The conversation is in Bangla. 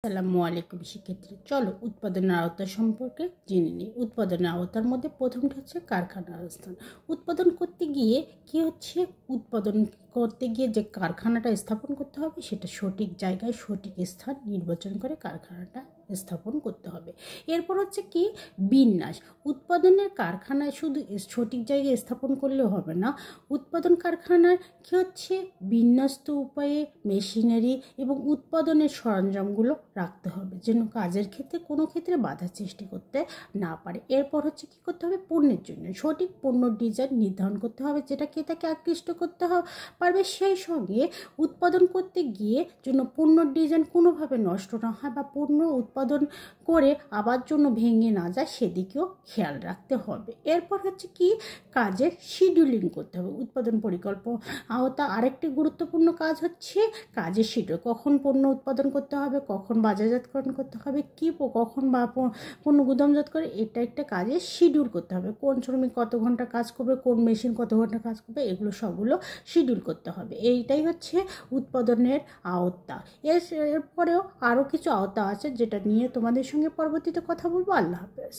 আসসালামু আলাইকুম শিক্ষার্থী, চলো উৎপাদনের আওতা সম্পর্কে জেনে নিই। উৎপাদনের আওতার মধ্যে প্রথমটা হচ্ছে কারখানার অবস্থান। উৎপাদন করতে গিয়ে উৎপাদন করতে গিয়ে যে কারখানাটা স্থাপন করতে হবে সেটা সঠিক জায়গায় সঠিক স্থান নির্বাচন করে কারখানাটা স্থাপন করতে হবে। এরপর হচ্ছে বিন্যাস। উৎপাদনের কারখানায় শুধু সঠিক জায়গায় স্থাপন করলে হবে না, উৎপাদন কারখানার বিন্যস্ত উপায়ে মেশিনারি এবং উৎপাদনের সরঞ্জামগুলো রাখতে হবে যেন কাজের ক্ষেত্রে কোনো ক্ষেত্রে বাধা সৃষ্টি করতে না পারে। এরপর কী করতে হবে, পণ্যের জন্য সঠিক পণ্য ডিজাইন নির্ধারণ করতে হবে যেটা ক্রেতাকে আকৃষ্ট করতে পারবে। সেই সঙ্গে উৎপাদন করতে গিয়ে জন্য পণ্যর ডিজাইন কোনোভাবে নষ্ট না হয় বা পণ্য উৎপাদন করে আবার জন্য ভেঙে না যায় সেদিকেও খেয়াল রাখতে হবে। এরপর কাজের শিডিউলিং করতে হবে। উৎপাদন পরিকল্পনা আওতা আরেকটি গুরুত্বপূর্ণ কাজ হচ্ছে কাজের শিডিউল। কখন পণ্য উৎপাদন করতে হবে, কখন বাজারজাতকরণ করতে হবে, কখন বা পণ্য গুদামজাত করে, এটা একটা কাজের শিডিউল করতে হবে। কোন শ্রমিক কত ঘন্টা কাজ করবে, কোন মেশিন কত ঘন্টা কাজ করবে, এগুলো সবগুলো শিডিউল করতে হবে। এইটাই হচ্ছে উৎপাদনের আওতা। এরপরেও আরও কিছু আওতা আছে যেটা নিয়ে তোমাদের সঙ্গে পরবর্তীতে কথা বলবো। আল্লাহ হাফেজ।